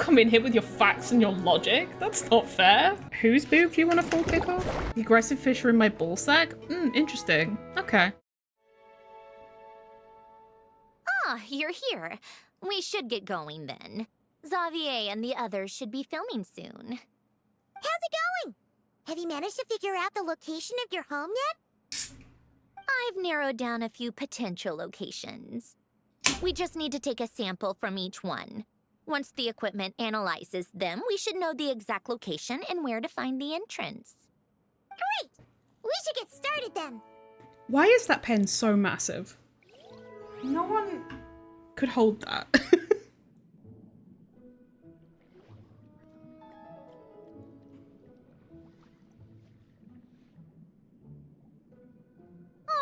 come in here with your facts and your logic. That's not fair. Whose boob do you want a full pick off? The aggressive fish are in my ball sack? Interesting. Okay. Ah, you're here. We should get going then. Xavier and the others should be filming soon. How's it going? Have you managed to figure out the location of your home yet? I've narrowed down a few potential locations. We just need to take a sample from each one. Once the equipment analyzes them, we should know the exact location and where to find the entrance. Great! We should get started then. Why is that pen so massive? No one could hold that.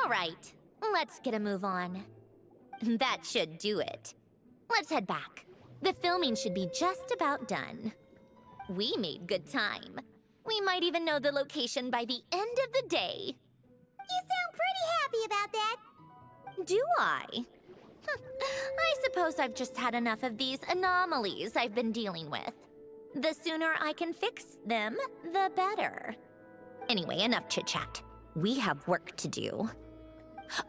All right, let's get a move on. That should do it. Let's head back. The filming should be just about done. We made good time. We might even know the location by the end of the day. You sound pretty happy about that. Do I? I suppose I've just had enough of these anomalies I've been dealing with. The sooner I can fix them, the better. Anyway, enough chit-chat. We have work to do.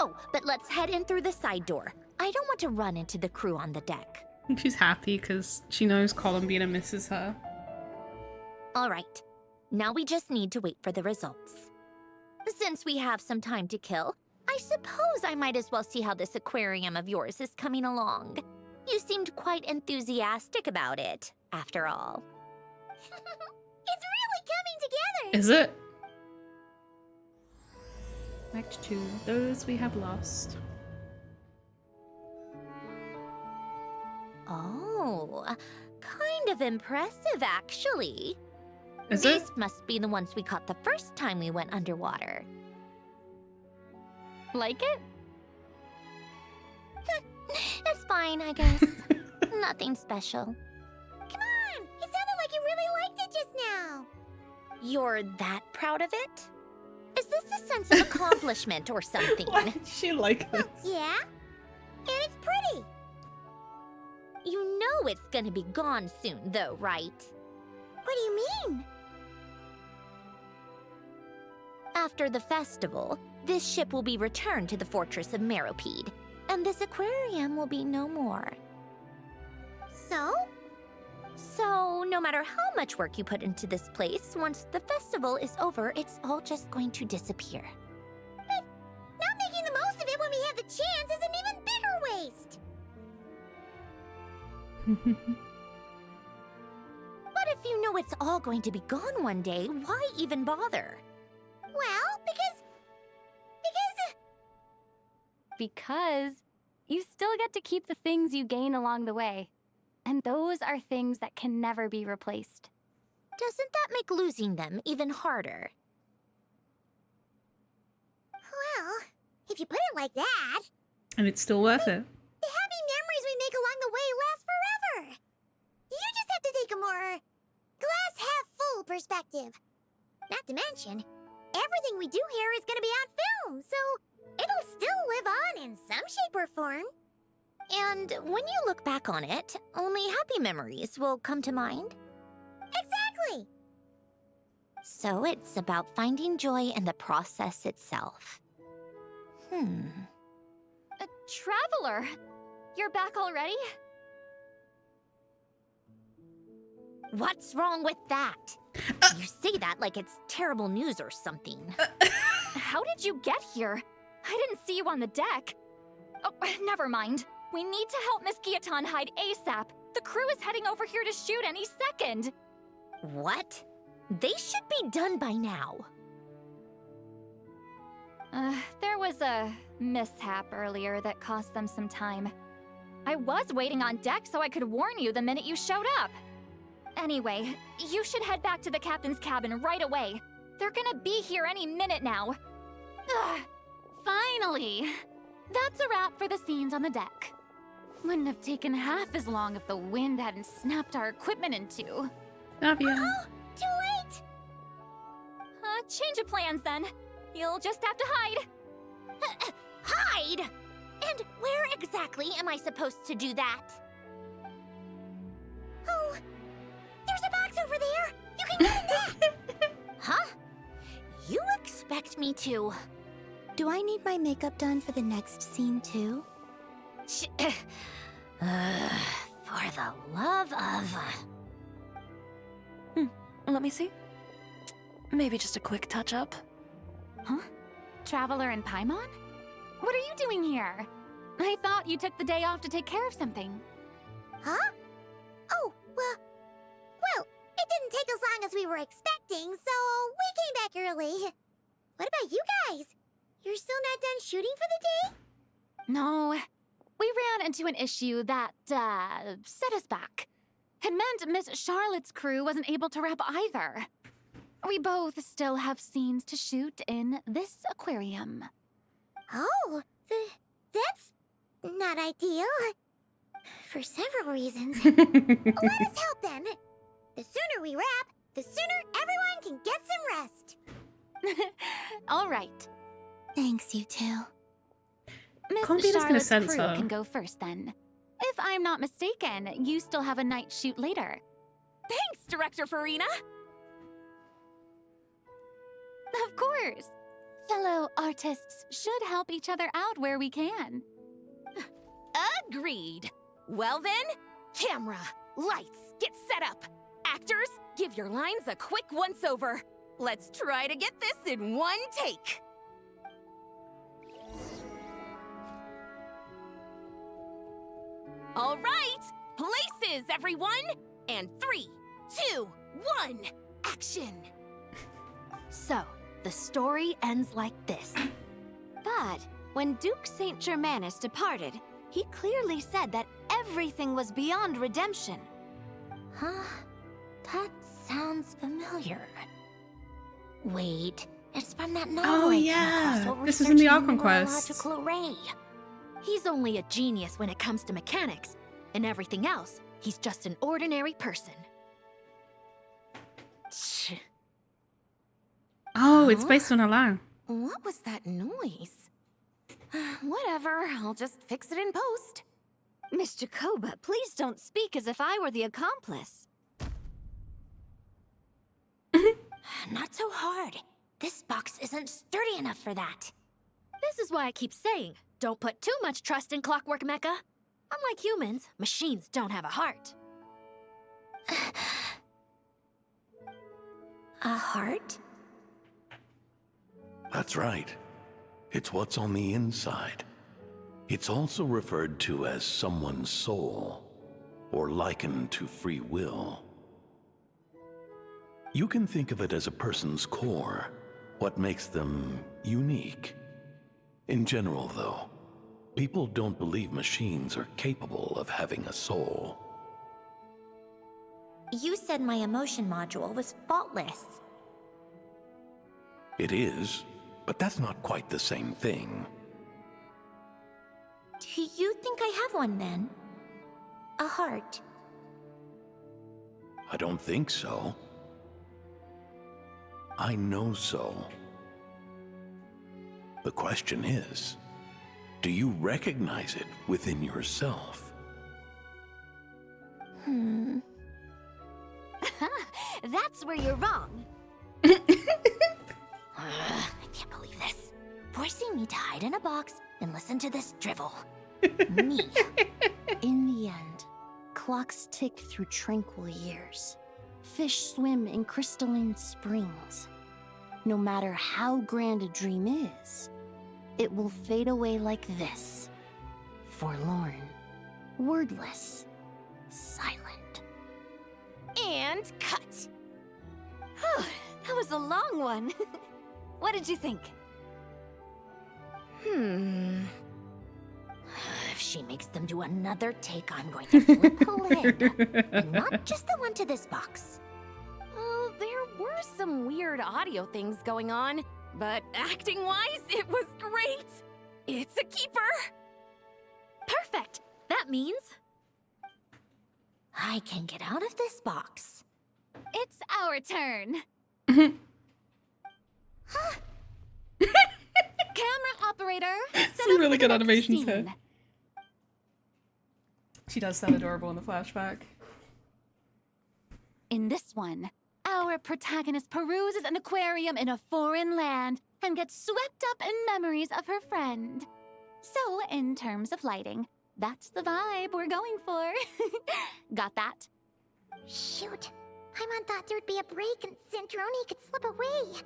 Oh, but let's head in through the side door. I don't want to run into the crew on the deck. She's happy because she knows Columbina misses her. All right. Now we just need to wait for the results. Since we have some time to kill, I suppose I might as well see how this aquarium of yours is coming along. You seemed quite enthusiastic about it, after all. It's really coming together! Is it? Act 2. Those we have lost. Oh, kind of impressive, actually. Is These it? must be the ones we caught the first time we went underwater. Like it? It's fine, I guess. Nothing special. Come on! It sounded like you really liked it just now. You're that proud of it? Is this a sense of accomplishment or something? Why did she like this? Yeah? And it's pretty. You know it's gonna be gone soon, though, right? What do you mean? After the festival, this ship will be returned to the fortress of Meropide, and this aquarium will be no more. So? So, no matter how much work you put into this place, once the festival is over, it's all just going to disappear. But not making the most of it when we have the chance is an even bigger waste. But if you know it's all going to be gone one day, why even bother? Well, Because you still get to keep the things you gain along the way. And those are things that can never be replaced. Doesn't that make losing them even harder? well, if you put it like that, And it's still worth it. the happy memories we make along the way last forever. You just have to take a more glass half full perspective. Not to mention, everything we do here is going to be on film, so it'll still live on in some shape or form. And when you look back on it, only happy memories will come to mind. Exactly. So it's about finding joy in the process itself. Traveler! You're back already? What's wrong with that? You say that like it's terrible news or something. How did you get here? I didn't see you on the deck. Oh, never mind. We need to help Miss Guillotin hide ASAP. The crew is heading over here to shoot any second. What? They should be done by now. There was a mishap earlier that cost them some time. I was waiting on deck so I could warn you the minute you showed up. Anyway, you should head back to the captain's cabin right away. They're gonna be here any minute now. Ugh, finally! That's a wrap for the scenes on the deck. Wouldn't have taken half as long if the wind hadn't snapped our equipment in two. Love you. Oh, too late. Change of plans then. You'll just have to hide. Hide? And where exactly am I supposed to do that? Oh, me too. Do I need my makeup done for the next scene too? For the love of... Let me see. Maybe just a quick touch-up. Huh? Traveler and Paimon? What are you doing here? I thought you took the day off to take care of something. Huh? Oh, well, it didn't take as long as we were expecting, so we came back early. What about you guys? You're still not done shooting for the day? No, we ran into an issue that, set us back. It meant Miss Charlotte's crew wasn't able to wrap either. We both still have scenes to shoot in this aquarium. Oh, that's not ideal. For several reasons. Let us help then. The sooner we wrap, the sooner everyone can get some rest. All right. Thanks, you two. Miss Convena's gonna Charlotte's sense crew her. can go first then. If I'm not mistaken, you still have a night shoot later. Thanks, Director Farina! Of course. Fellow artists should help each other out where we can. Agreed. Well then, camera, lights, get set up. Actors, give your lines a quick once-over. Let's try to get this in one take. All right, places, everyone! And 3, 2, 1, action! So, the story ends like this. But when Duke Saint Germanus departed, he clearly said that everything was beyond redemption. Huh? That sounds familiar. Wait, it's from that novel Oh, I came yeah. across while This is in the researching Archon Quest. numerological array. He's only a genius when it comes to mechanics, and everything else, he's just an ordinary person. Tch, Oh, it's Huh? based on Alain. What was that noise? Whatever, I'll just fix it in post. Mr. Koba, please don't speak as if I were the accomplice. not so hard. This box isn't sturdy enough for that. This is why I keep saying, don't put too much trust in Clockwork Mecha. Unlike humans, machines don't have a heart. A heart? That's right. It's what's on the inside. It's also referred to as someone's soul, or likened to free will. You can think of it as a person's core, what makes them unique. In general, though, people don't believe machines are capable of having a soul. You said my emotion module was faultless. It is, but that's not quite the same thing. Do you think I have one then? A heart? I don't think so. I know so. The question is, do you recognize it within yourself? That's where you're wrong. I can't believe this. Forcing me to hide in a box and listen to this drivel. Me. In the end, clocks tick through tranquil years. Fish swim in crystalline springs. No matter how grand a dream is, it will fade away like this. Forlorn, wordless, silent. And cut. Whew, that was a long one. What did you think? If she makes them do another take, I'm going to flip the lid. And not just the one to this box. Well, there were some weird audio things going on, but acting-wise, it was great. It's a keeper. Perfect. That means I can get out of this box. It's our turn. Camera operator, set Some up really for the good next animations here. scene. She does sound adorable in the flashback. In this one, our protagonist peruses an aquarium in a foreign land and get swept up in memories of her friend. So, in terms of lighting, that's the vibe we're going for. Got that? Shoot. Paimon thought there'd be a break and Sandrone could slip away.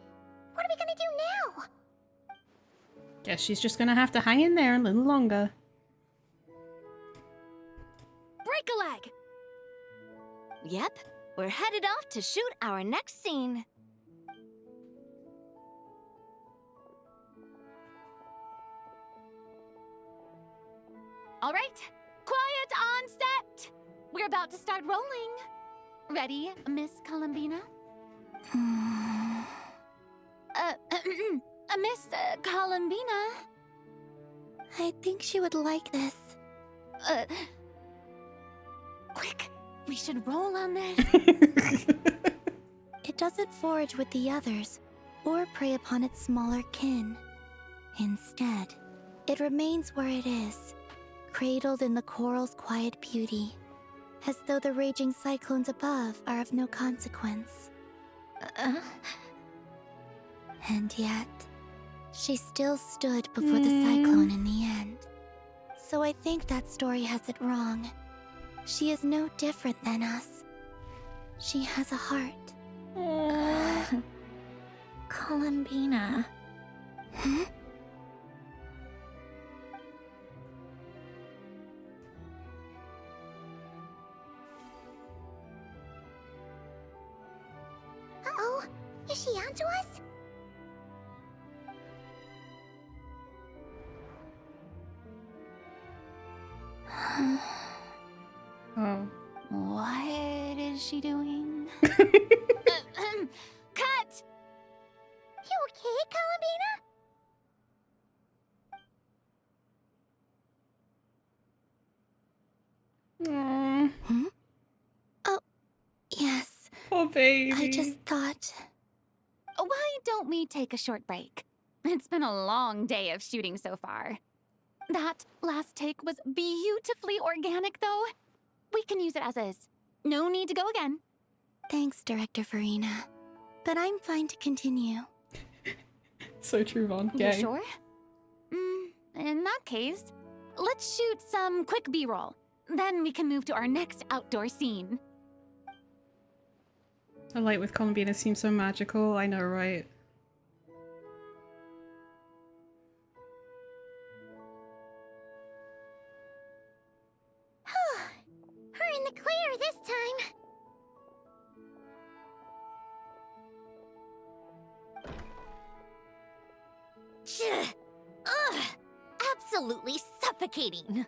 What are we gonna do now? Guess she's just gonna have to hang in there a little longer. Break a leg! Yep, we're headed off to shoot our next scene. All right, quiet on set. We're about to start rolling. Ready, Miss Columbina? Miss Columbina? I think she would like this. Quick, we should roll on this. It doesn't forage with the others, or prey upon its smaller kin. Instead, it remains where it is, cradled in the coral's quiet beauty, as though the raging cyclones above are of no consequence. And yet, she still stood before the cyclone in the end. So I think that story has it wrong. She is no different than us. She has a heart. Columbina. Huh? Uh-oh, is she onto us? Oh. What is she doing? Cut! You okay, Columbina? Aww. Hmm? Oh, yes. Poor baby. I just thought... Why don't we take a short break? It's been a long day of shooting so far. That last take was beautifully organic, though. We can use it as is. No need to go again. Thanks, Director Farina. But I'm fine to continue. So true, Von. You Gay. sure? In that case, let's shoot some quick B-roll. Then we can move to our next outdoor scene. A light with Columbina seems so magical. I know, right? We're in the clear this time. Ugh! Absolutely suffocating.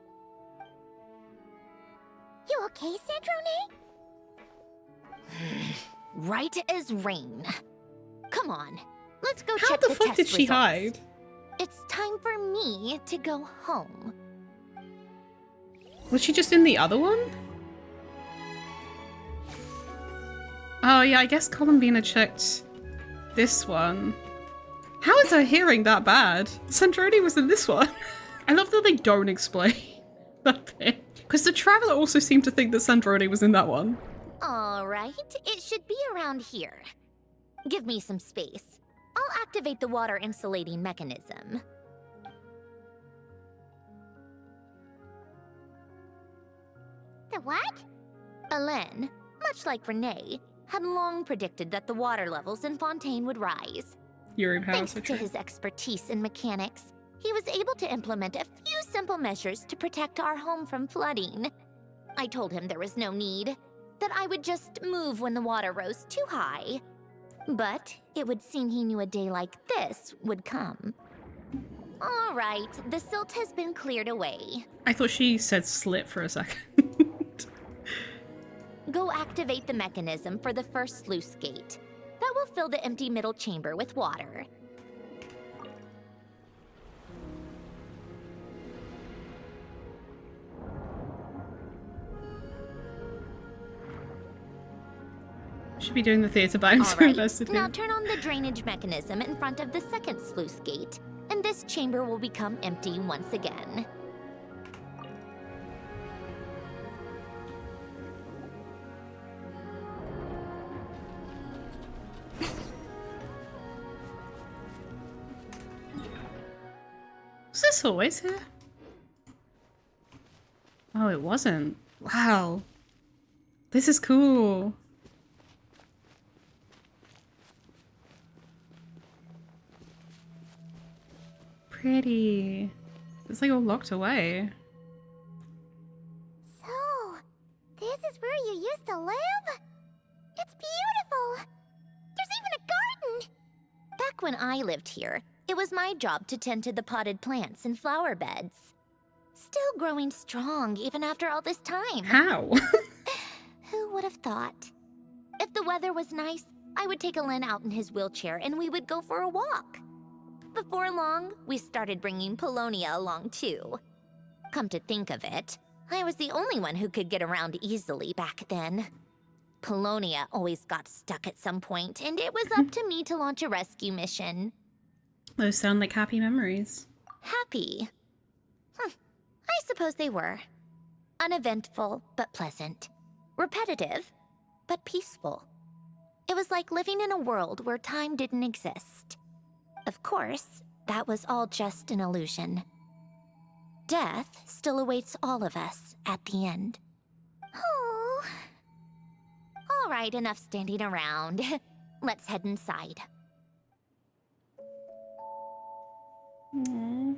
You okay, Sandrone? Right as rain. Come on, let's go How check the the fuck test did she results. hide? It's time for me to go home. Was she just in the other one? Oh yeah, I guess Columbina checked this one. How is her hearing that bad? Sandrone was in this one. I love that they don't explain that bit. Because the Traveler also seemed to think that Sandrone was in that one. All right, it should be around here. Give me some space. I'll activate the water insulating mechanism. The what? Alain, much like Renee, had long predicted that the water levels in Fontaine would rise. You're in Thanks house, to his expertise in mechanics, he was able to implement a few simple measures to protect our home from flooding. I told him there was no need, that I would just move when the water rose too high. But it would seem he knew a day like this would come. All right, the silt has been cleared away. I thought she said slit for a second. Go activate the mechanism for the first sluice gate. That will fill the empty middle chamber with water. Should be doing the theatre by All right, invested now here. turn on the drainage mechanism in front of the second sluice gate, and this chamber will become empty once again. Was this always here? Oh, it wasn't. Wow. This is cool. Pretty. It's like all locked away. So, this is where you used to live? It's beautiful. There's even a garden. Back when I lived here, it was my job to tend to the potted plants and flower beds. Still growing strong even after all this time. How? Who would have thought? If the weather was nice, I would take Alain out in his wheelchair and we would go for a walk. Before long, we started bringing Polonia along too. Come to think of it, I was the only one who could get around easily back then. Polonia always got stuck at some point, and it was up to me to launch a rescue mission. Those sound like happy memories. Happy? I suppose they were. Uneventful, but pleasant. Repetitive, but peaceful. It was like living in a world where time didn't exist. Of course, that was all just an illusion. Death still awaits all of us at the end. Oh. All right, enough standing around. Let's head inside. Aww.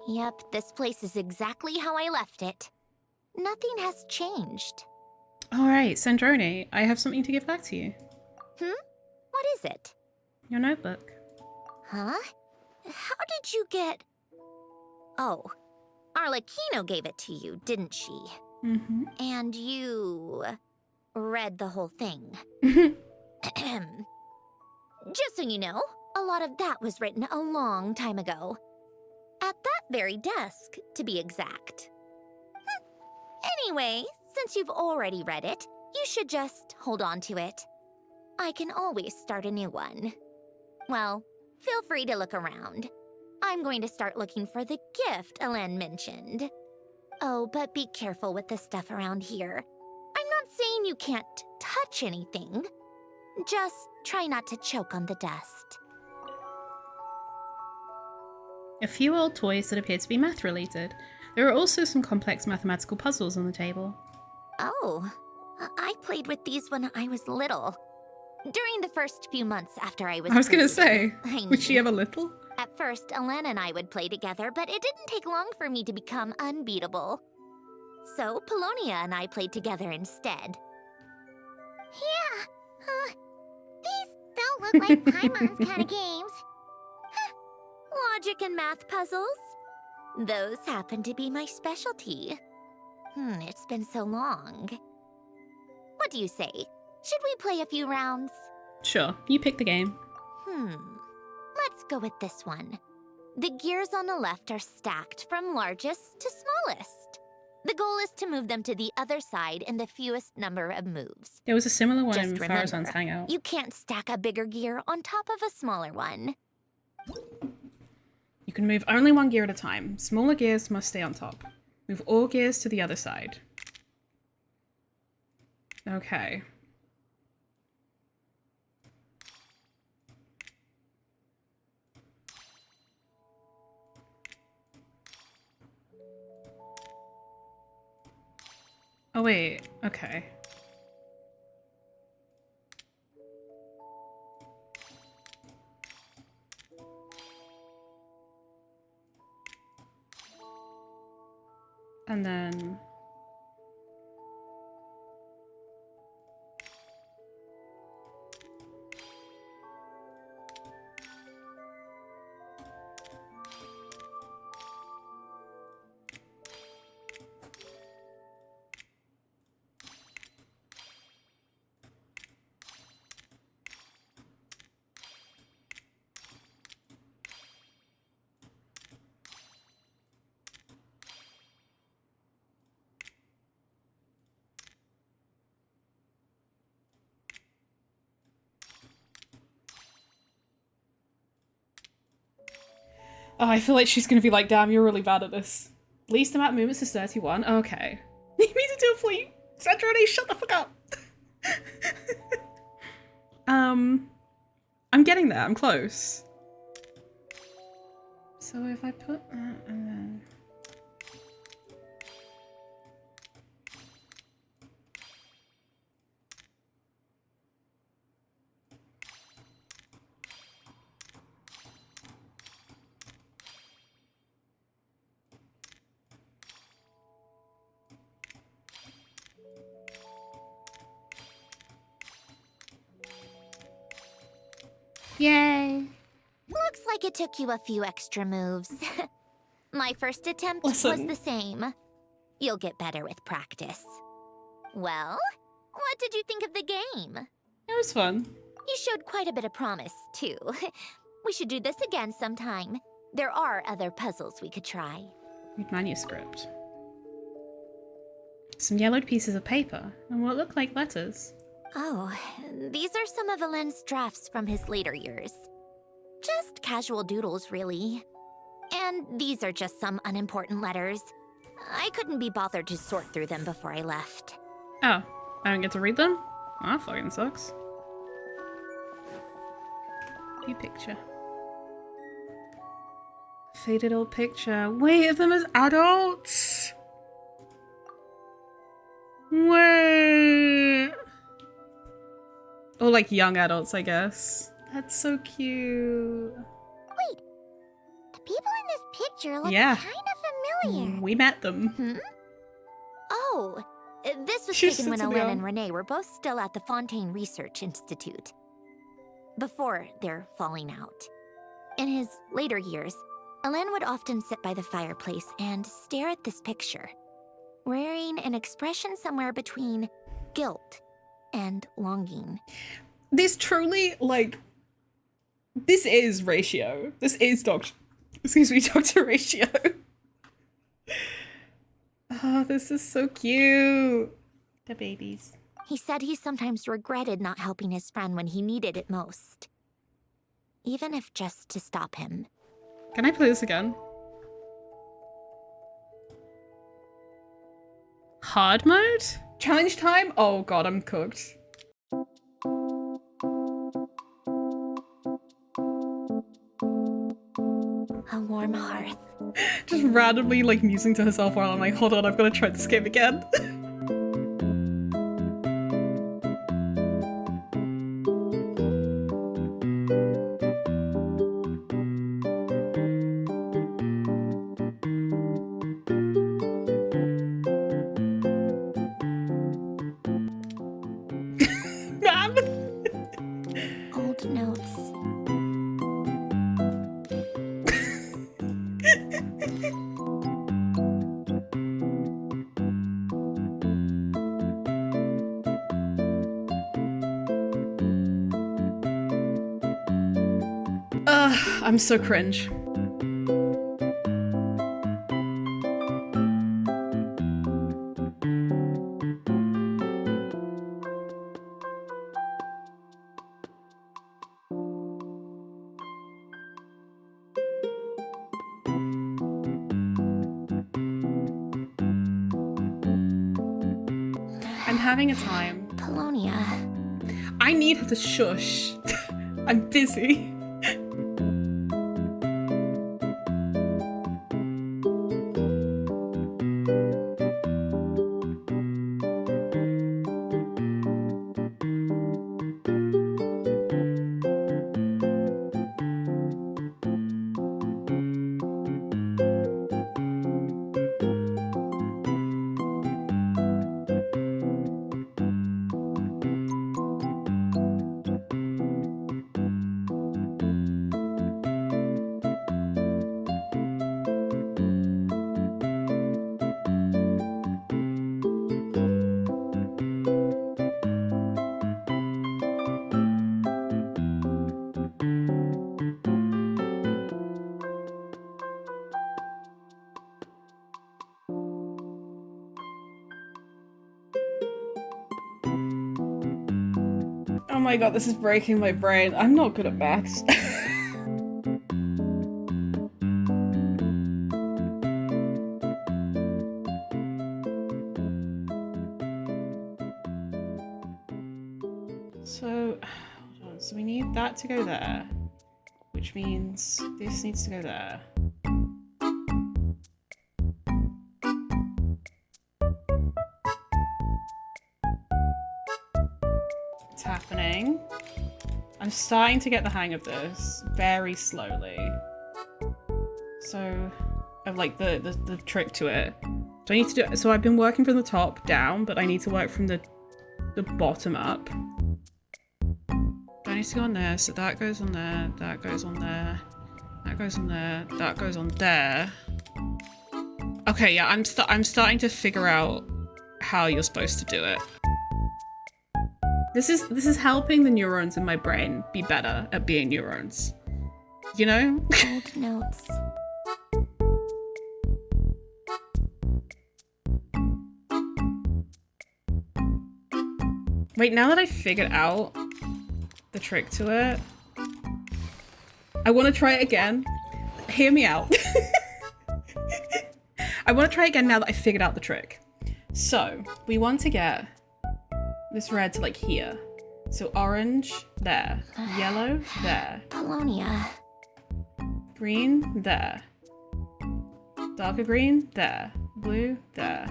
Yep, this place is exactly how I left it. Nothing has changed. Alright, Sandrone, I have something to give back to you. What is it? Your notebook. Huh? How did you get... Oh, Arlecchino gave it to you, didn't she? Mm-hmm. And you... read the whole thing. Just so you know, a lot of that was written a long time ago. At that very desk, to be exact. Anyway, since you've already read it, you should just hold on to it. I can always start a new one. Well, feel free to look around. I'm going to start looking for the gift Alain mentioned. Oh, but be careful with the stuff around here. I'm not saying you can't touch anything. Just try not to choke on the dust. A few old toys that appear to be math related. There are also some complex mathematical puzzles on the table. Oh, I played with these when I was little. During the first few months after I was I was gonna created. say, was she ever little? At first, Alain and I would play together, but it didn't take long for me to become unbeatable. So, Polonia and I played together instead. Yeah. These don't look like Paimon's kind of games. Logic and math puzzles? Those happen to be my specialty. It's been so long. What do you say? Should we play a few rounds? Sure, you pick the game. Let's go with this one. The gears on the left are stacked from largest to smallest. The goal is to move them to the other side in the fewest number of moves. There was a similar one Just in remember, Farazan's Hangout. you can't stack a bigger gear on top of a smaller one. You can move only one gear at a time. Smaller gears must stay on top. Move all gears to the other side. Okay. Oh wait, okay. And then... Oh, I feel like she's gonna be like, damn, you're really bad at this. Least amount of movements is 31. Okay. You need to do a fleet. Sandrone, shut the fuck up. I'm getting there. I'm close. So if I put that and then... Yay! Looks like it took you a few extra moves. My first attempt Listen. was the same. You'll get better with practice. Well, what did you think of the game? It was fun. You showed quite a bit of promise, too. We should do this again sometime. There are other puzzles we could try. Read manuscript. Some yellowed pieces of paper and what look like letters. Oh, these are some of Alain's drafts from his later years. Just casual doodles, really. And these are just some unimportant letters. I couldn't be bothered to sort through them before I left. Oh, I don't get to read them? Oh, that fucking sucks. View picture. Faded old picture. Wait, of them as adults? Wait. Or like young adults, I guess. That's so cute. Wait, the people in this picture look Yeah. kind of familiar. We met them. Oh, this was She taken when sits Alain down. and Renee were both still at the Fontaine Research Institute. Before their falling out. In his later years, Alain would often sit by the fireplace and stare at this picture, wearing an expression somewhere between guilt and longing. This truly, like, this is Ratio. This is Dr. Ratio. Oh, this is so cute. The babies. He said he sometimes regretted not helping his friend when he needed it most. Even if just to stop him. Can I play this again? Hard mode? Challenge time? Oh god, I'm cooked. A warm hearth. Just randomly like musing to herself while I'm like, hold on, I've got to try this game again. Ma'am! Old notes. I'm so cringe. I'm having a time. Polonia. I need her to shush. I'm busy. Oh my god, this is breaking my brain. I'm not good at maths. So, hold on. So we need that to go there, which means this needs to go there. It's happening. I'm starting to get the hang of this very slowly. So, of like the trick to it. Do I need to do it? So I've been working from the top down, but I need to work from the bottom up. I need to go on there, so that goes on there, that goes on there, that goes on there, that goes on there. Okay, yeah, I'm starting to figure out how you're supposed to do it. This is helping the neurons in my brain be better at being neurons. You know? Old notes. Wait, now that I figured out the trick to it, I want to try it again. Hear me out. I want to try it again now that I figured out the trick. So, we want to get this red to like here. So orange, there. Yellow, there. Polonia. Green, there. Darker green, there. Blue, there.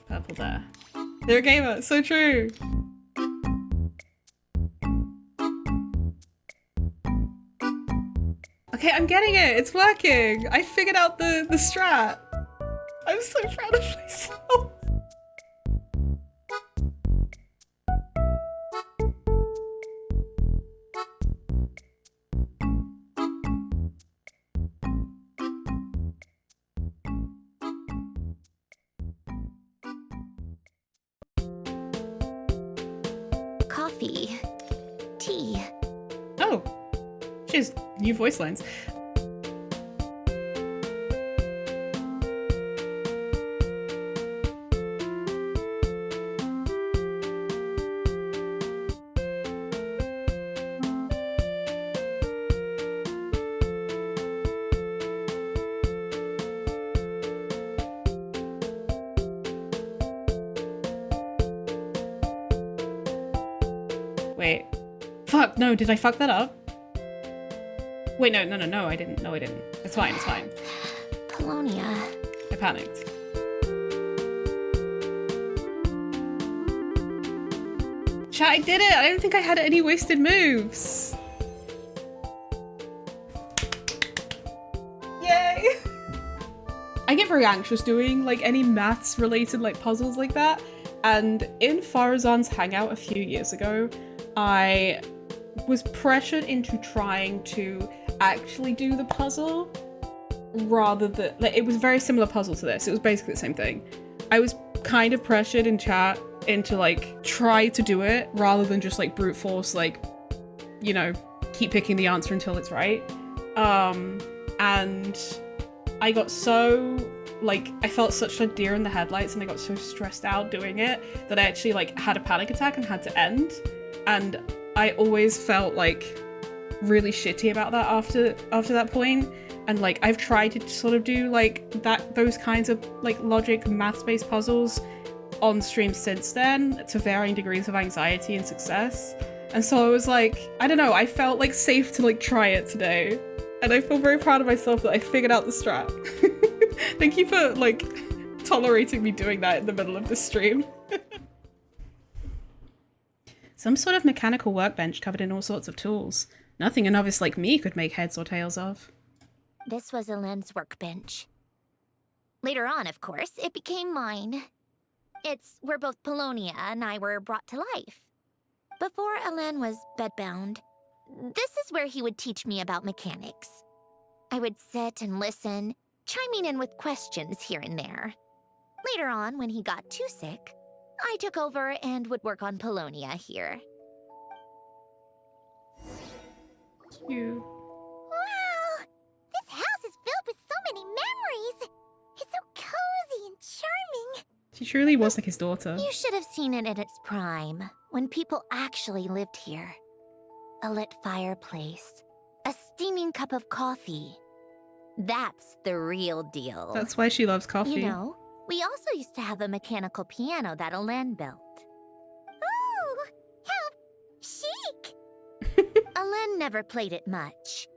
Purple, there. They're a gamer, so true. Okay, I'm getting it. It's working. I figured out the strat. I'm so proud of myself. Coffee. Tea. Oh, she has new voice lines. Wait. Fuck, no, did I fuck that up? Wait, no, I didn't. No, I didn't. It's fine, it's fine. Polonia. I panicked. Chat, I did it! I don't think I had any wasted moves. Yay! I get very anxious doing like any maths related like puzzles like that. And in Farazan's hangout a few years ago, I was pressured into trying to actually do the puzzle rather than like it was a very similar puzzle to this. It was basically the same thing. I was kind of pressured in chat into like try to do it rather than just like brute force, like, you know, keep picking the answer until it's right. And I got so like I felt such a deer in the headlights and I got so stressed out doing it that I actually like had a panic attack and had to end. And I always felt like really shitty about that after that point. And like I've tried to sort of do like those kinds of like logic maths-based puzzles on stream since then to varying degrees of anxiety and success. And so I was like, I don't know, I felt like safe to like try it today. And I feel very proud of myself that I figured out the strat. Thank you for like tolerating me doing that in the middle of the stream. Some sort of mechanical workbench covered in all sorts of tools. Nothing a novice like me could make heads or tails of. This was Alain's workbench. Later on, of course, it became mine. It's where both Polonia and I were brought to life. Before Alain was bedbound, this is where he would teach me about mechanics. I would sit and listen, chiming in with questions here and there. Later on, when he got too sick, I took over and would work on Polonia here. Cute. Wow! This house is filled with so many memories! It's so cozy and charming! She truly was like his daughter. You should have seen it in its prime, when people actually lived here. A lit fireplace, a steaming cup of coffee. That's the real deal. That's why she loves coffee. You know, we also used to have a mechanical piano that Alain built. Ooh! How chic! Alain never played it much.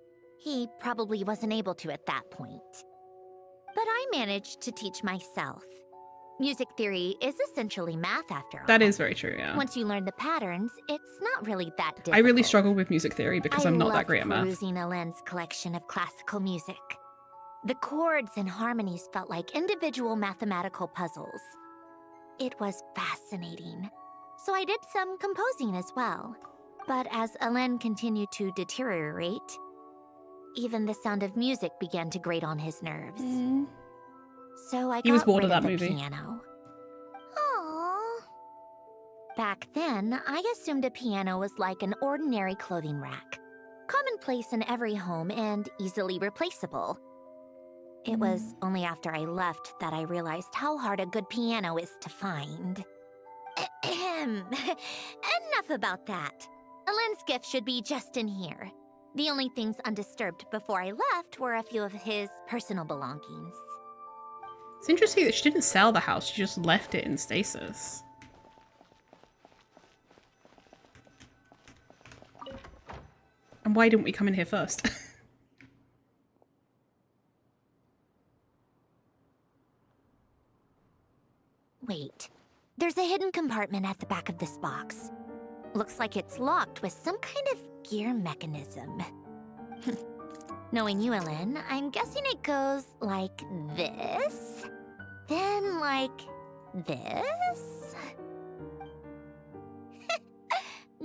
He probably wasn't able to at that point. But I managed to teach myself. Music theory is essentially math after all. That is very true, yeah. Once you learn the patterns, it's not really that difficult. I really struggle with music theory because I'm not that great at math. I loved perusing Alain's collection of classical music. The chords and harmonies felt like individual mathematical puzzles. It was fascinating. So I did some composing as well. But as Alain continued to deteriorate, even the sound of music began to grate on his nerves. So I He was got bored rid of of that the movie. piano. Aww. Back then, I assumed a piano was like an ordinary clothing rack. Commonplace in every home and easily replaceable. It was only after I left that I realized how hard a good piano is to find. Enough about that. Alain's gift should be just in here. The only things undisturbed before I left were a few of his personal belongings. It's interesting that she didn't sell the house, she just left it in stasis. And why didn't we come in here first? Wait, there's a hidden compartment at the back of this box. Looks like it's locked with some kind of gear mechanism. Knowing you, Alain, I'm guessing it goes like this, then like this.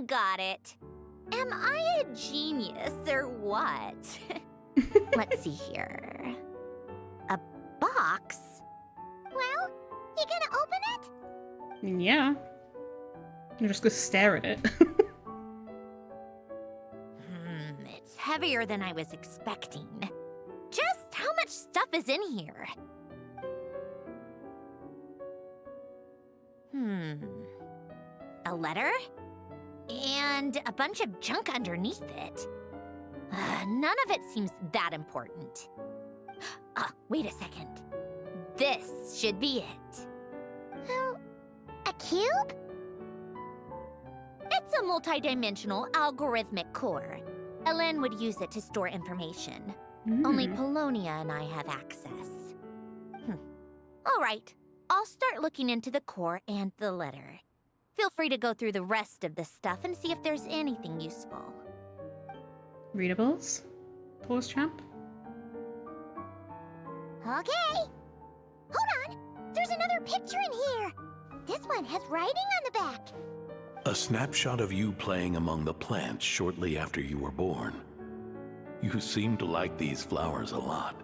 Got it. Am I a genius or what? Let's see here. A box? Well, you gonna open it? Yeah. I'm just gonna stare at it. It's heavier than I was expecting. Just how much stuff is in here? A letter? And a bunch of junk underneath it. None of it seems that important. Wait a second. This should be it. Oh, a cube? It's a multi-dimensional algorithmic core. Alain would use it to store information. Only Polonia and I have access. All right, I'll start looking into the core and the letter. Feel free to go through the rest of the stuff and see if there's anything useful. Readables? Pause champ? Okay. Hold on. There's another picture in here. This one has writing on the back. A snapshot of you playing among the plants shortly after you were born. You seem to like these flowers a lot.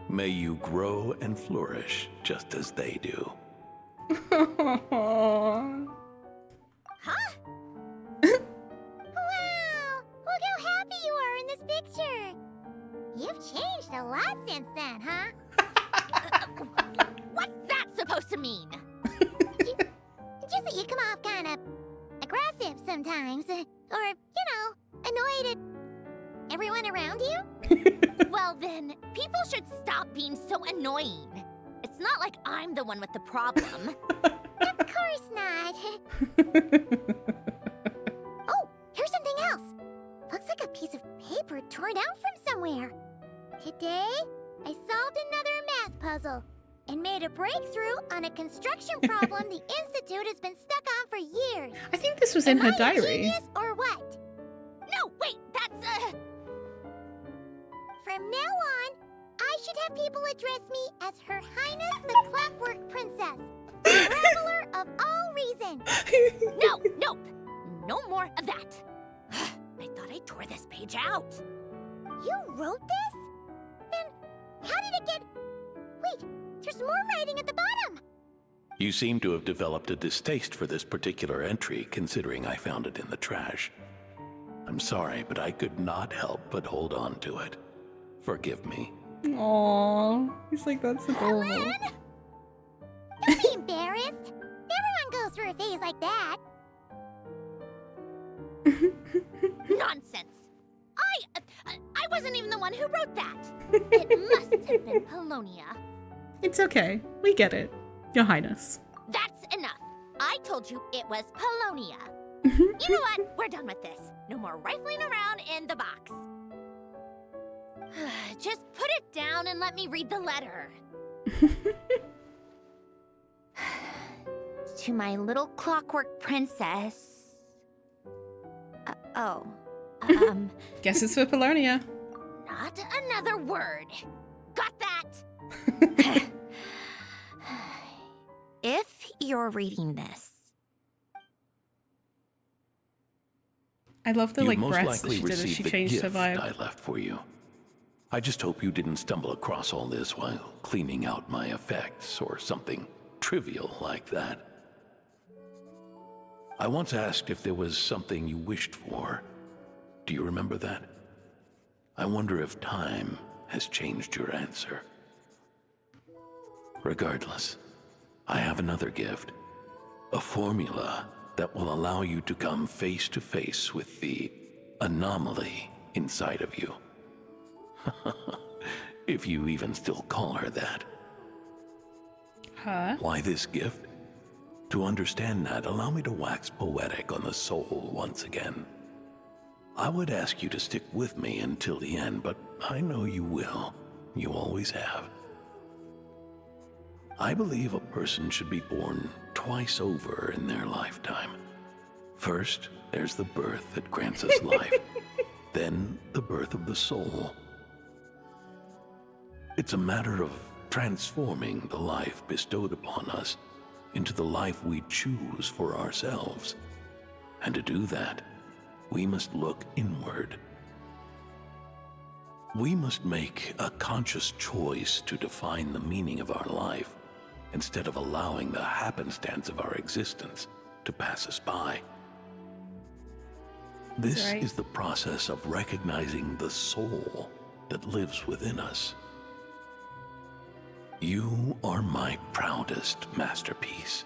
May you grow and flourish just as they do. Huh? Wow! Look how happy you are in this picture. You've changed a lot since then, huh? What's that supposed to mean? Just that you come off kind of aggressive sometimes. Or, annoyed at everyone around you. Well then, people should stop being so annoying. It's not like I'm the one with the problem. Of course not. Oh, here's something else. Looks like a piece of paper torn out from somewhere. Today, I solved another math puzzle and made a breakthrough on a construction problem the Institute has been stuck on for years. I think this was in her Am I a diary. genius or what? No, wait, that's From now on, I should have people address me as Her Highness the Clockwork Princess, traveler of all reason. No, no more of that. I thought I tore this page out. You wrote this? Then how did it get... Wait, there's more writing at the bottom. You seem to have developed a distaste for this particular entry, considering I found it in the trash. I'm sorry, but I could not help but hold on to it. Forgive me. Aww. He's like, that's adorable. Alain? Don't be embarrassed. Everyone goes through a phase like that. Nonsense. I wasn't even the one who wrote that. It must have been Polonia. It's okay. We get it. Your Highness. That's enough. I told you it was Polonia. You know what? We're done with this. No more rifling around in the box. Just put it down and let me read the letter. to my little clockwork princess. Guess it's for Polonia. Not another word. Got that? If you're reading this, I love the You like most breaths that likely she did as received she the changed her gift vibe. I left for you. I just hope you didn't stumble across all this while cleaning out my effects or something trivial like that. I once asked if there was something you wished for. Do you remember that? I wonder if time has changed your answer. Regardless, I have another gift. A formula that will allow you to come face to face with the anomaly inside of you. If you even still call her that. Huh? Why this gift? To understand that, allow me to wax poetic on the soul once again. I would ask you to stick with me until the end, but I know you will. You always have. I believe a person should be born twice over in their lifetime. First, there's the birth that grants us life. Then, the birth of the soul. It's a matter of transforming the life bestowed upon us into the life we choose for ourselves. And to do that, we must look inward. We must make a conscious choice to define the meaning of our life instead of allowing the happenstance of our existence to pass us by. This right. is the process of recognizing the soul that lives within us. You are my proudest masterpiece.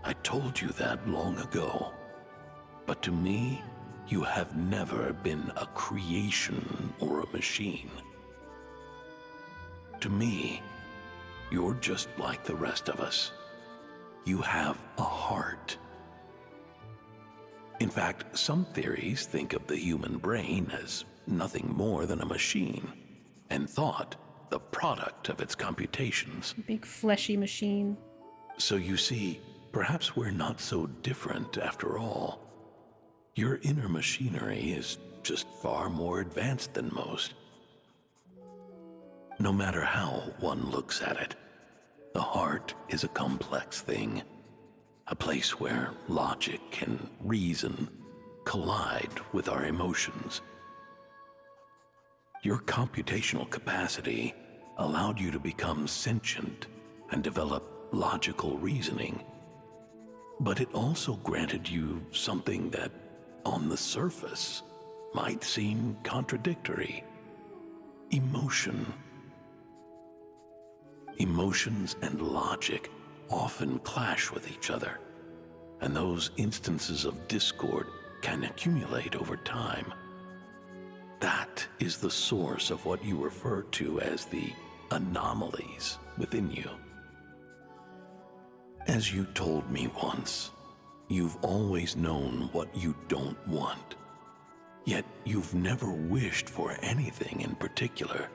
I told you that long ago. But to me, you have never been a creation or a machine. To me, you're just like the rest of us. You have a heart. In fact, some theories think of the human brain as nothing more than a machine, and thought the product of its computations. Big fleshy machine. So you see, perhaps we're not so different after all. Your inner machinery is just far more advanced than most. No matter how one looks at it, the heart is a complex thing, a place where logic and reason collide with our emotions. Your computational capacity allowed you to become sentient and develop logical reasoning. But it also granted you something that, on the surface, might seem contradictory: emotion. Emotions and logic often clash with each other, and those instances of discord can accumulate over time. That is the source of what you refer to as the anomalies within you. As you told me once, you've always known what you don't want, yet you've never wished for anything in particular.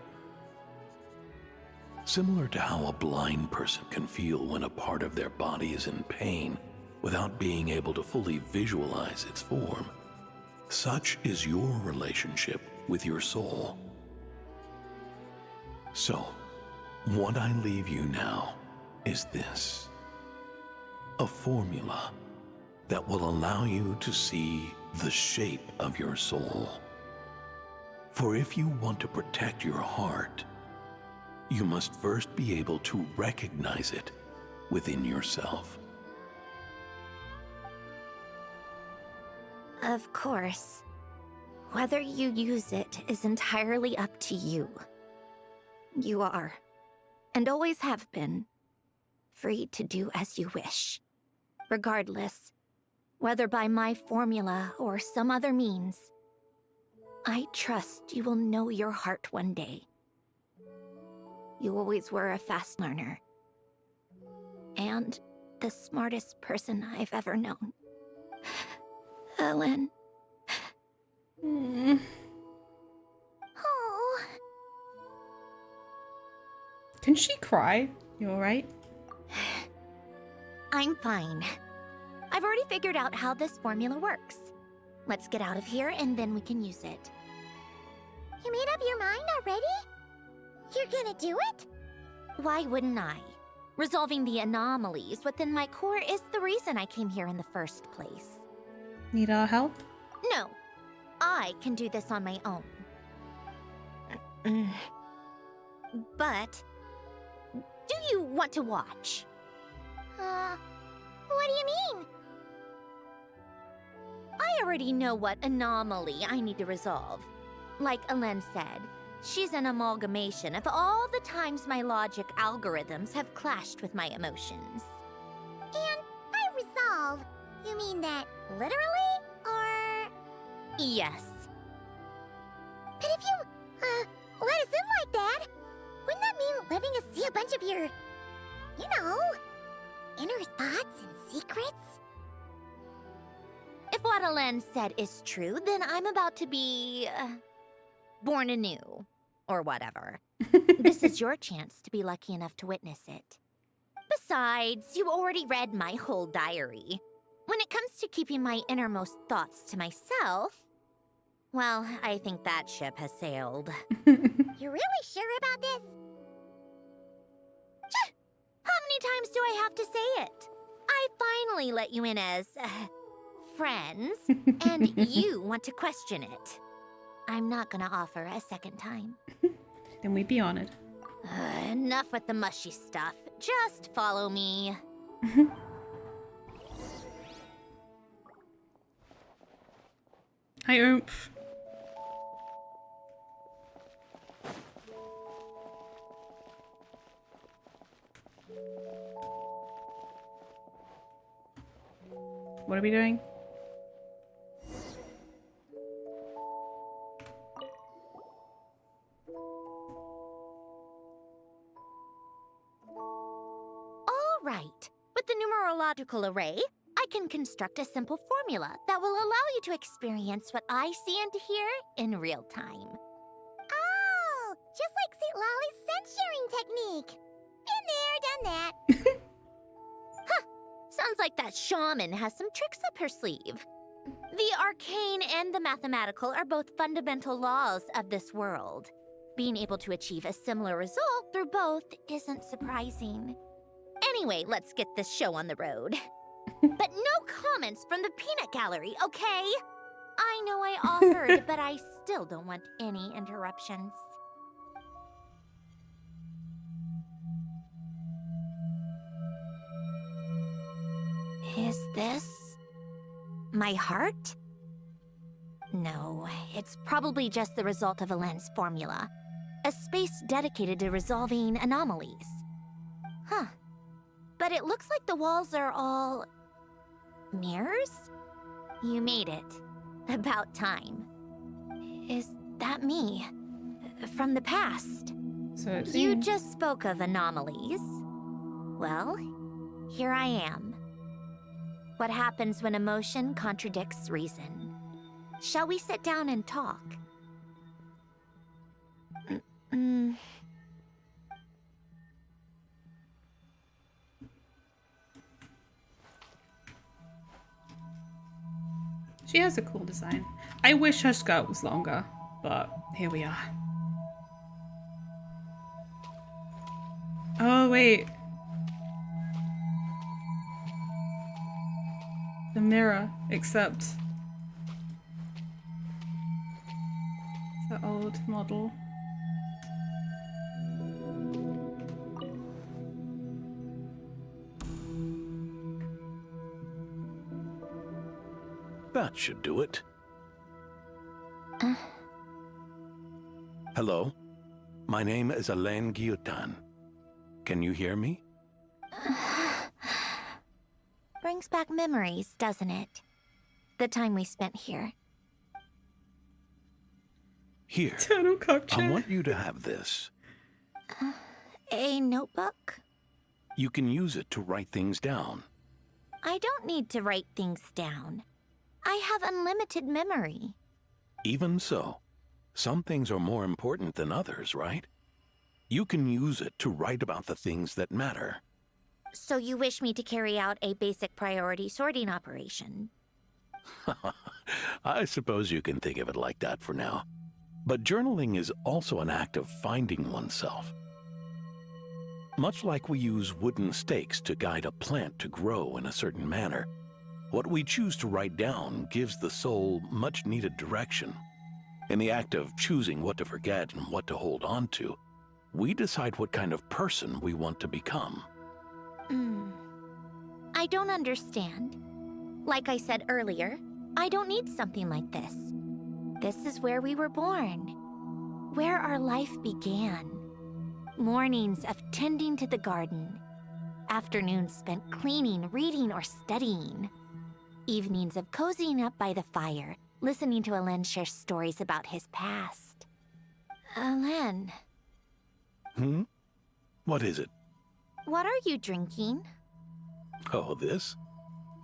Similar to how a blind person can feel when a part of their body is in pain without being able to fully visualize its form, such is your relationship with your soul. So, what I leave you now is this: a formula that will allow you to see the shape of your soul. For if you want to protect your heart, you must first be able to recognize it within yourself. of course, whether you use it is entirely up to you. You are, and always have been, free to do as you wish. Regardless, whether by my formula or some other means, I trust you will know your heart one day. You always were a fast learner. And the smartest person I've ever known. Alain. Mm. Oh. Can she cry? You alright? I'm fine. I've already figured out how this formula works. Let's get out of here and then we can use it. You made up your mind already? You're gonna do it? Why wouldn't I? Resolving the anomalies within my core is the reason I came here in the first place. Need our help? No, I can do this on my own. But, do you want to watch? What do you mean? I already know what anomaly I need to resolve. Like Alain said, she's an amalgamation of all the times my logic algorithms have clashed with my emotions. And by resolve, you mean that literally? Or... Yes. But if you, let us in like that, wouldn't that mean letting us see a bunch of your, you know, inner thoughts and secrets? If what Alain said is true, then I'm about to be... born anew. Or whatever. This is your chance to be lucky enough to witness it. Besides, you already read my whole diary. When it comes to keeping my innermost thoughts to myself, well, I think that ship has sailed. You're really sure about this? How many times do I have to say it? I finally let you in as... friends, and you want to question it. I'm not gonna offer a second time. Then we'd be honored. Enough with the mushy stuff. Just follow me. Hi, Oomph. What are we doing? All right. With the numerological array, I can construct a simple formula that will allow you to experience what I see and hear in real time. Oh, just like St. Lolly's scent sharing technique. Been there, done that. Sounds like that shaman has some tricks up her sleeve. The arcane and the mathematical are both fundamental laws of this world. Being able to achieve a similar result through both isn't surprising. Anyway, let's get this show on the road. But no comments from the peanut gallery, okay? I know I offered, but I still don't want any interruptions. Is this... my heart? No, it's probably just the result of Alain's formula. A space dedicated to resolving anomalies. Huh. But it looks like the walls are all... mirrors? You made it. About time. Is that me? From the past? So it You seems. just spoke of anomalies. Well, here I am. What happens when emotion contradicts reason? Shall we sit down and talk? She has a cool design. I wish her skirt was longer, but here we are. Oh, wait. The mirror, except it's the old model. That should do it. Hello? My name is Alain Guillotin. Can you hear me? Brings back memories, doesn't it? The time we spent here. Here, Eternal I cockchair. want you to have this. A notebook? You can use it to write things down. I don't need to write things down. I have unlimited memory. Even so, some things are more important than others, right? You can use it to write about the things that matter. So you wish me to carry out a basic priority sorting operation? I suppose you can think of it like that for now. But journaling is also an act of finding oneself. Much like we use wooden stakes to guide a plant to grow in a certain manner, what we choose to write down gives the soul much-needed direction. In the act of choosing what to forget and what to hold on to, we decide what kind of person we want to become. I don't understand. Like I said earlier, I don't need something like this. This is where we were born, where our life began. Mornings of tending to the garden, afternoons spent cleaning, reading, or studying, evenings of cozying up by the fire, listening to Alain share stories about his past. Alain. What is it? What are you drinking? Oh, this?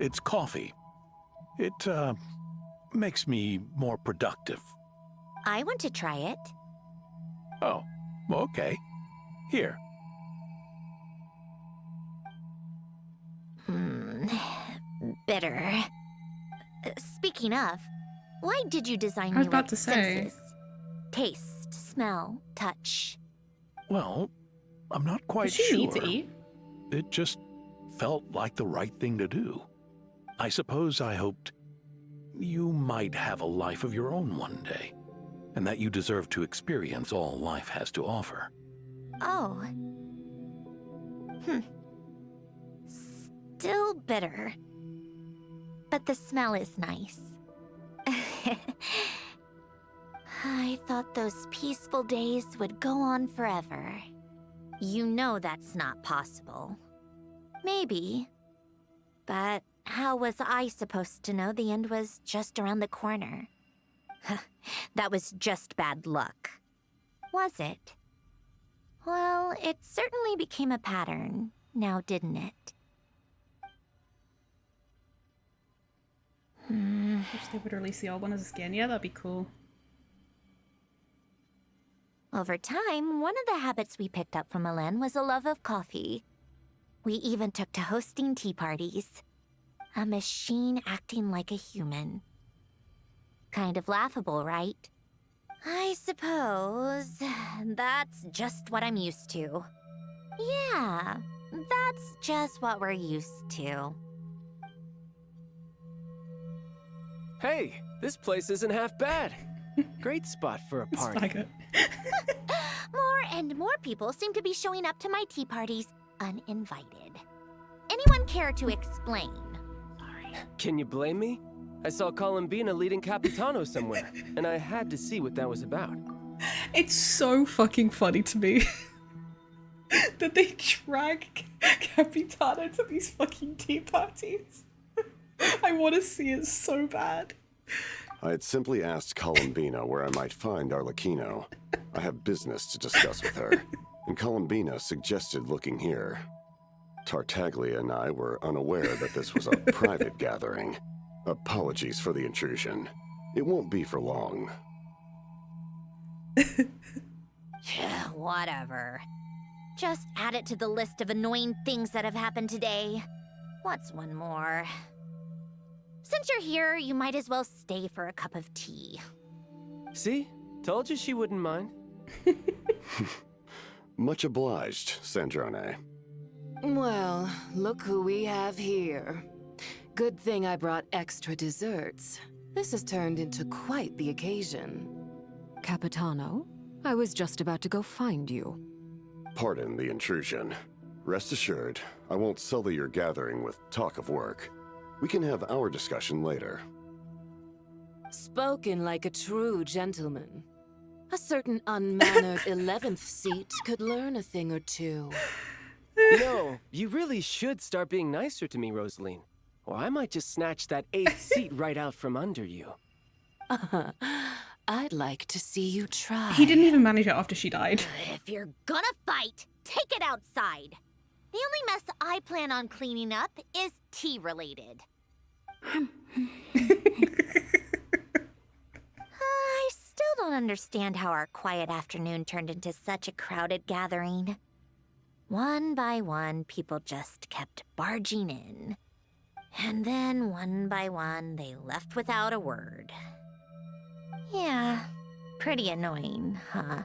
It's coffee. It, makes me more productive. I want to try it. Oh, okay. Here. Bitter. Speaking of, why did you design I was me about with to say. senses? Taste, smell, touch. Well, I'm not quite Does she sure. need to eat? It just felt like the right thing to do. I suppose I hoped you might have a life of your own one day, and that you deserve to experience all life has to offer. Oh. Still bitter. But the smell is nice. I thought those peaceful days would go on forever. You know that's not possible. Maybe. But how was I supposed to know the end was just around the corner? That was just bad luck. Was it? Well, it certainly became a pattern, now didn't it? Wish they would release the old one as a skin. Yeah, that'd be cool. Over time, one of the habits we picked up from Alain was a love of coffee. We even took to hosting tea parties. A machine acting like a human. Kind of laughable, right? I suppose that's just what I'm used to. Yeah, that's just what we're used to. Hey, this place isn't half bad. Great spot for a party. Faggot. More and more people seem to be showing up to my tea parties uninvited. Anyone care to explain? Can you blame me? I saw Columbina leading Capitano somewhere, and I had to see what that was about. It's so fucking funny to me that they drag Capitano to these fucking tea parties. I want to see it so bad. I had simply asked Columbina where I might find Arlecchino. I have business to discuss with her, and Columbina suggested looking here. Tartaglia and I were unaware that this was a private gathering. Apologies for the intrusion. It won't be for long. Whatever. Just add it to the list of annoying things that have happened today. What's one more? Since you're here, you might as well stay for a cup of tea. See? Told you she wouldn't mind. Much obliged, Sandrone. Well, look who we have here. Good thing I brought extra desserts. This has turned into quite the occasion. Capitano, I was just about to go find you. Pardon the intrusion. Rest assured, I won't sully your gathering with talk of work. We can have our discussion later. Spoken like a true gentleman. A certain unmannered 11th seat could learn a thing or two. You know, you really should start being nicer to me, Rosaline. Or I might just snatch that 8th seat right out from under you. I'd like to see you try. He didn't even manage it after she died. If you're gonna fight, take it outside. The only mess I plan on cleaning up is tea-related. I still don't understand how our quiet afternoon turned into such a crowded gathering. One by one, people just kept barging in. And then, one by one, they left without a word. Yeah, pretty annoying, huh?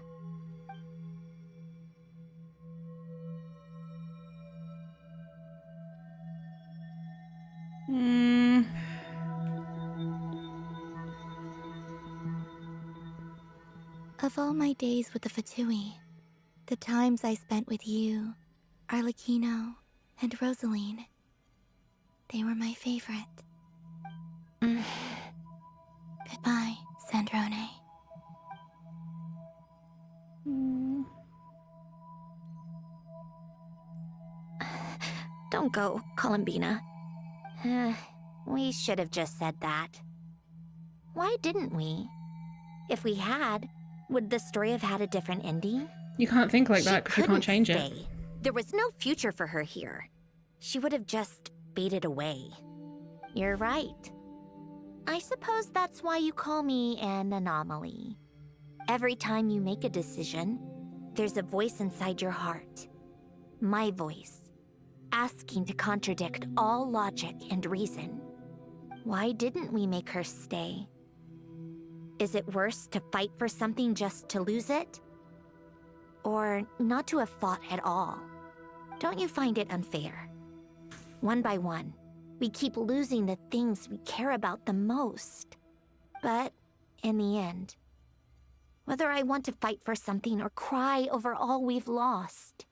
Of all my days with the Fatui, the times I spent with you, Arlecchino, and Rosaline, they were my favorite. Goodbye, Sandrone. Don't go, Columbina. We should have just said that. Why didn't we? If we had, would the story have had a different ending? You can't think like that because you can't change it. There was no future for her here. She would have just faded away. You're right. I suppose that's why you call me an anomaly. Every time you make a decision, there's a voice inside your heart. My voice. Asking to contradict all logic and reason. Why didn't we make her stay? Is it worse to fight for something just to lose it? Or not to have fought at all? Don't you find it unfair? One by one, we keep losing the things we care about the most. But in the end, whether I want to fight for something or cry over all we've lost,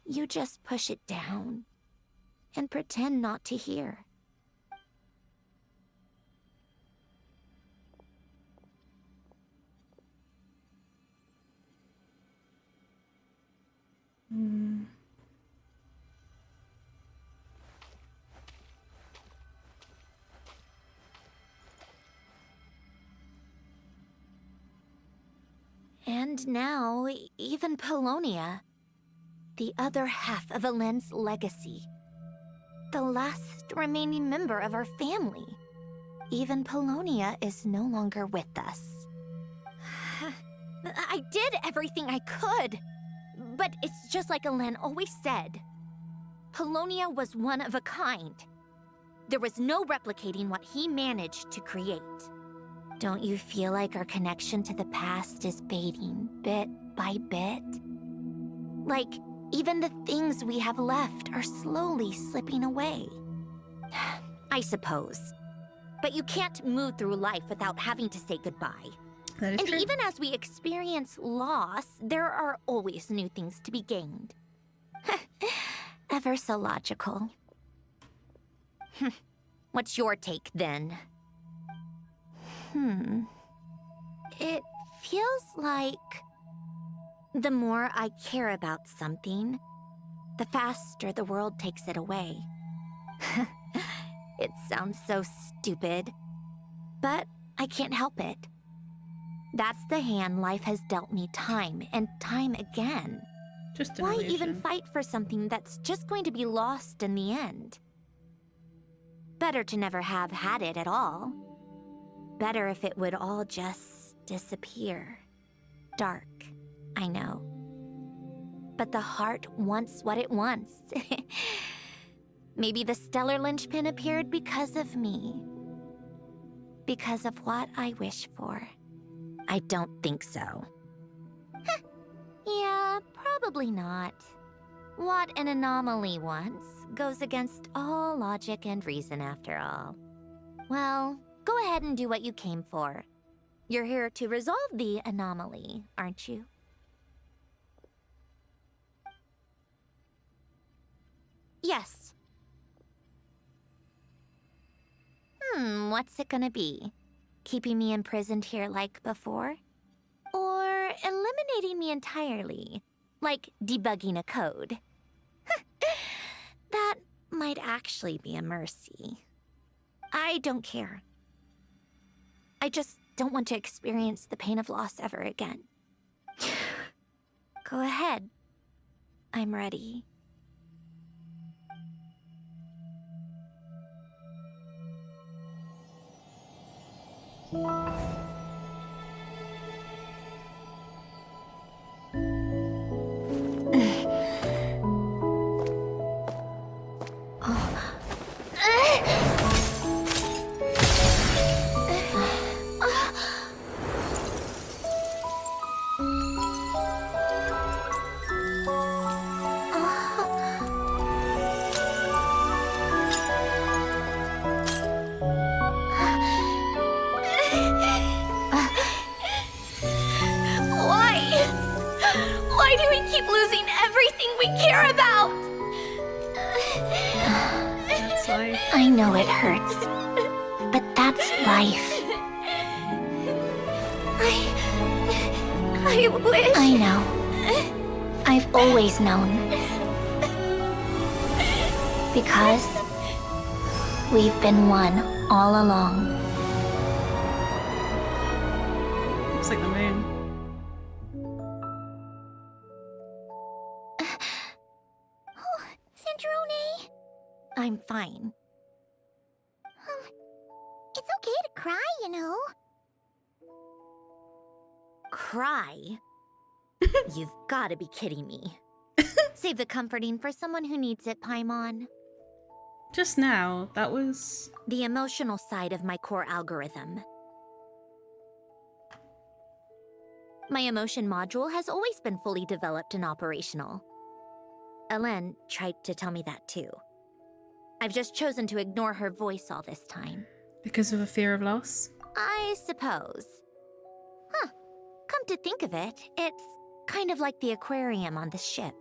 you just push it down and pretend not to hear. And now, even Polonia, the other half of Alain's legacy, the last remaining member of our family, even Polonia is no longer with us. I did everything I could, but it's just like Alain always said. Polonia was one of a kind. There was no replicating what he managed to create. Don't you feel like our connection to the past is fading bit by bit? Like, even the things we have left are slowly slipping away. I suppose. But you can't move through life without having to say goodbye. That is And true. even as we experience loss, there are always new things to be gained. Ever so logical. What's your take, then? It feels like the more I care about something, the faster the world takes it away. It sounds so stupid, but I can't help it. That's the hand life has dealt me time and time again. Just an Why illusion. even fight for something that's just going to be lost in the end? Better to never have had it at all. Better if it would all just disappear. Dark, I know. But the heart wants what it wants. Maybe the stellar linchpin appeared because of me. Because of what I wish for. I don't think so. Yeah, probably not. What an anomaly wants goes against all logic and reason after all. Well, go ahead and do what you came for. You're here to resolve the anomaly, aren't you? Yes. What's it gonna be? Keeping me imprisoned here like before? Or eliminating me entirely, like debugging a code? That might actually be a mercy. I don't care. I just don't want to experience the pain of loss ever again. Go ahead. I'm ready. care about! That's life. I know it hurts, but that's life. I wish... I know. I've always known. Because we've been one all along. Looks like the moon. Oh, Sandrone. I'm fine. It's okay to cry, you know. Cry? You've got to be kidding me. Save the comforting for someone who needs it, Paimon. Just now, that was... The emotional side of my core algorithm. My emotion module has always been fully developed and operational. Alain tried to tell me that too. I've just chosen to ignore her voice all this time. Because of a fear of loss? I suppose. Huh. Come to think of it, it's kind of like the aquarium on the ship.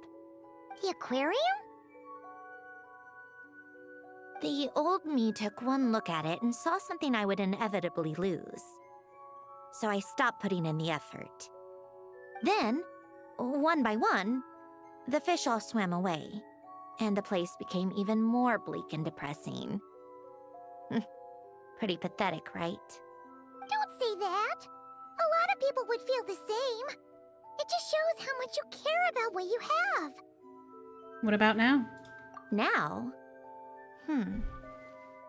The aquarium? The old me took one look at it and saw something I would inevitably lose. So I stopped putting in the effort. Then, one by one, the fish all swam away, and the place became even more bleak and depressing. Pretty pathetic, right? Don't say that. A lot of people would feel the same. It just shows how much you care about what you have. What about now? Now?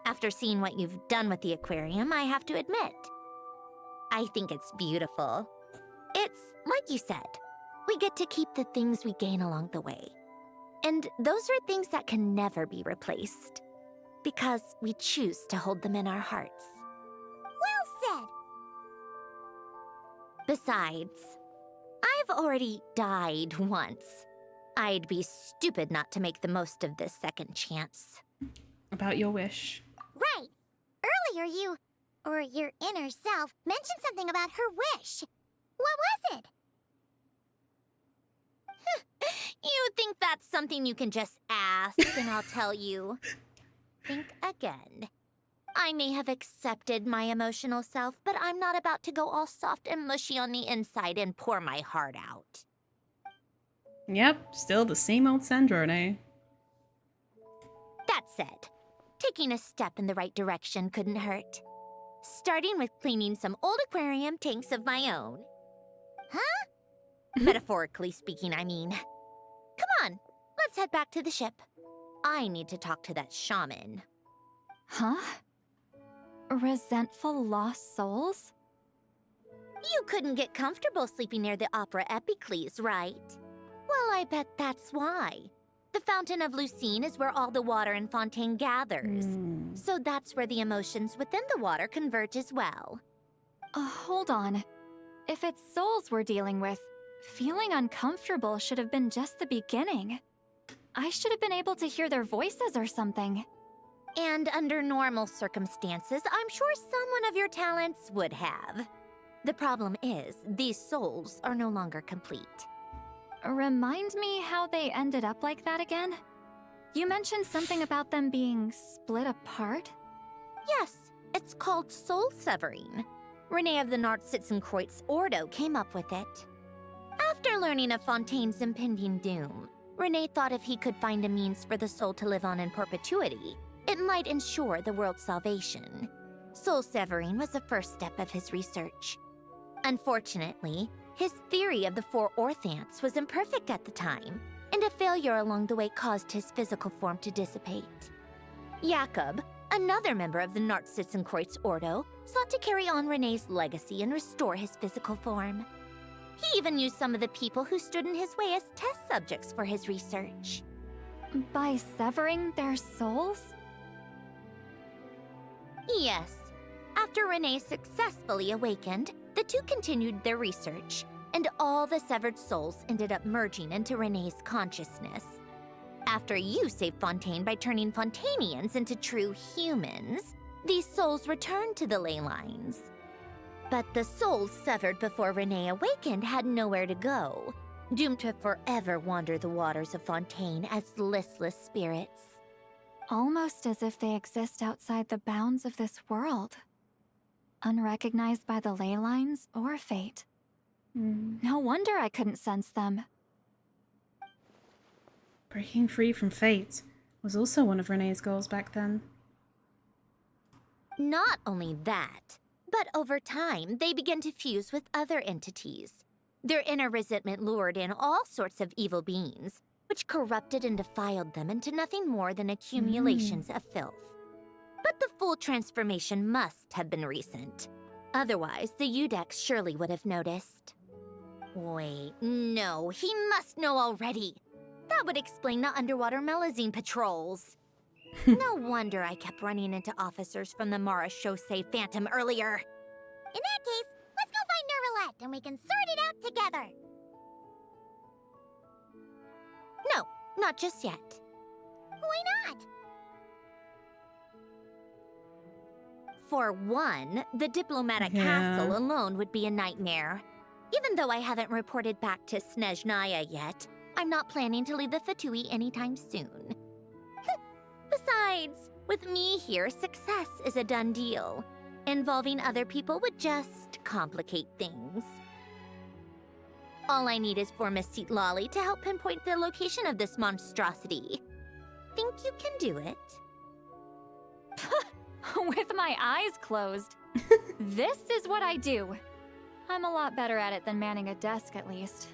After seeing what you've done with the aquarium, I have to admit, I think it's beautiful. It's like you said, we get to keep the things we gain along the way. And those are things that can never be replaced, because we choose to hold them in our hearts. Well said. Besides, I've already died once. I'd be stupid not to make the most of this second chance. About your wish. Right. Earlier you, or your inner self, mentioned something about her wish. What was it? You think that's something you can just ask and I'll tell you? Think again. I may have accepted my emotional self, but I'm not about to go all soft and mushy on the inside and pour my heart out. Yep, still the same old Sandrone. That said, taking a step in the right direction couldn't hurt. Starting with cleaning some old aquarium tanks of my own. Huh? Metaphorically speaking, I mean. Come on, let's head back to the ship. I need to talk to that shaman. Huh? Resentful lost souls? You couldn't get comfortable sleeping near the Opera Epicles, right? Well, I bet that's why. The Fountain of Lucine is where all the water in Fontaine gathers. So that's where the emotions within the water converge as well. Hold on. If it's souls we're dealing with, feeling uncomfortable should have been just the beginning. I should have been able to hear their voices or something. And under normal circumstances, I'm sure someone of your talents would have. The problem is, these souls are no longer complete. Remind me how they ended up like that again? You mentioned something about them being split apart? Yes, it's called soul severing. Renee of the Nartsitzenkreuz Ordo came up with it. After learning of Fontaine's impending doom, Renee thought if he could find a means for the soul to live on in perpetuity, it might ensure the world's salvation. Soul severing was the first step of his research. Unfortunately, his theory of the four orthants was imperfect at the time, and a failure along the way caused his physical form to dissipate. Jakob, another member of the Nartsitzenkreuz Ordo, sought to carry on Renee's legacy and restore his physical form. He even used some of the people who stood in his way as test subjects for his research. By severing their souls? Yes. After Renee successfully awakened, the two continued their research, and all the severed souls ended up merging into Renee's consciousness. After you saved Fontaine by turning Fontainians into true humans, these souls returned to the ley lines. But the souls severed before Renee awakened had nowhere to go. doomed to forever wander the waters of Fontaine as listless spirits. Almost as if they exist outside the bounds of this world. Unrecognized by the ley lines or fate. No wonder I couldn't sense them. Breaking free from fate was also one of Renee's goals back then. Not only that, but over time, they begin to fuse with other entities. Their inner resentment lured in all sorts of evil beings, which corrupted and defiled them into nothing more than accumulations of filth. But the full transformation must have been recent. Otherwise, the Udex surely would have noticed. Wait, no, he must know already. That would explain the underwater melazine patrols. No wonder I kept running into officers from the Mara Chaussee Phantom earlier. In that case, let's go find Nervalette and we can sort it out together. No, not just yet. Why not? For one, the diplomatic castle alone would be a nightmare. Even though I haven't reported back to Snezhnaya yet, I'm not planning to leave the Fatui anytime soon. Besides, with me here, success is a done deal. Involving other people would just complicate things. All I need is for Miss Lolly to help pinpoint the location of this monstrosity. Think you can do it? With my eyes closed. This is what I do. I'm a lot better at it than manning a desk, at least.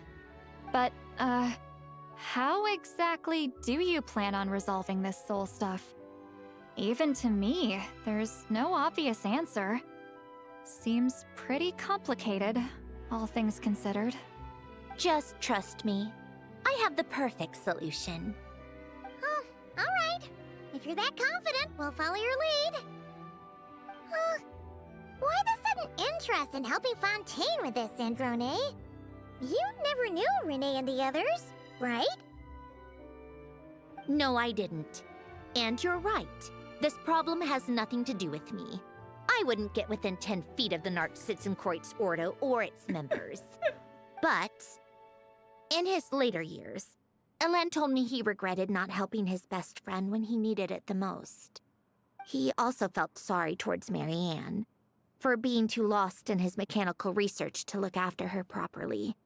But, how exactly do you plan on resolving this soul stuff? Even to me, there's no obvious answer. Seems pretty complicated, all things considered. Just trust me. I have the perfect solution. Oh, all right. If you're that confident, we'll follow your lead. Why the sudden interest in helping Fontaine with this, Sandrone? You never knew Renee and the others, right? No, I didn't. And you're right. This problem has nothing to do with me. I wouldn't get within 10 feet of the Narcitzenkreuz Ordo or its members. But, in his later years, Alain told me he regretted not helping his best friend when he needed it the most. He also felt sorry towards Marianne, for being too lost in his mechanical research to look after her properly.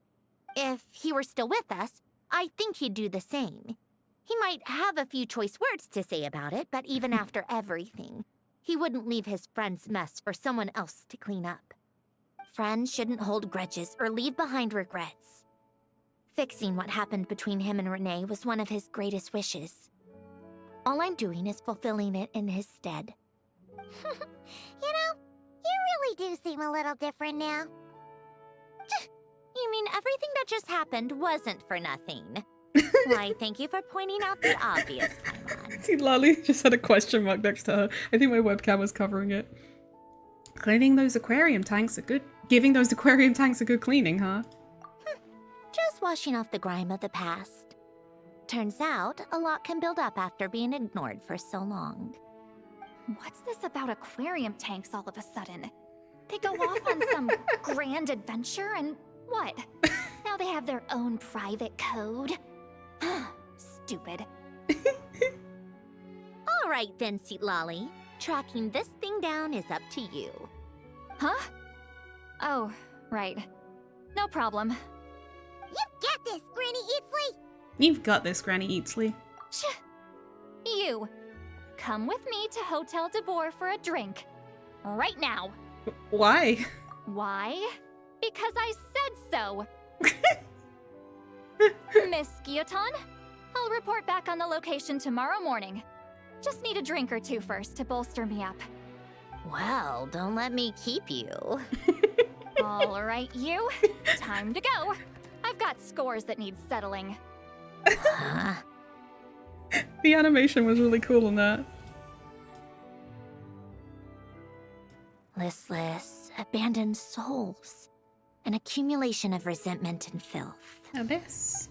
If he were still with us, I think he'd do the same. He might have a few choice words to say about it, but even after everything, he wouldn't leave his friend's mess for someone else to clean up. Friends shouldn't hold grudges or leave behind regrets. Fixing what happened between him and Renee was one of his greatest wishes. All I'm doing is fulfilling it in his stead. You know, you really do seem a little different now. You mean everything that just happened wasn't for nothing? Why, thank you for pointing out the obvious, Paimon. See, Lolly just had a question mark next to her. I think my webcam was covering it. Cleaning those aquarium tanks are good. Giving those aquarium tanks a good cleaning, huh? Just washing off the grime of the past. Turns out, a lot can build up after being ignored for so long. What's this about aquarium tanks all of a sudden? They go off on some grand adventure and what? Now they have their own private code? Stupid. All right then, Lolly. Tracking this thing down is up to you. Huh? Oh, right. No problem. You got this, Granny Eatsley! You've got this, Granny Eatsley. You. Come with me to Hotel de Boer for a drink. Right now. Why? Why? Because I said so. Miss Guillotin, I'll report back on the location tomorrow morning. Just need a drink or two first to bolster me up. Well, don't let me keep you. All right, you. Time to go. I've got scores that need settling. The animation was really cool on that. Listless, abandoned souls. An accumulation of resentment and filth. Abyss.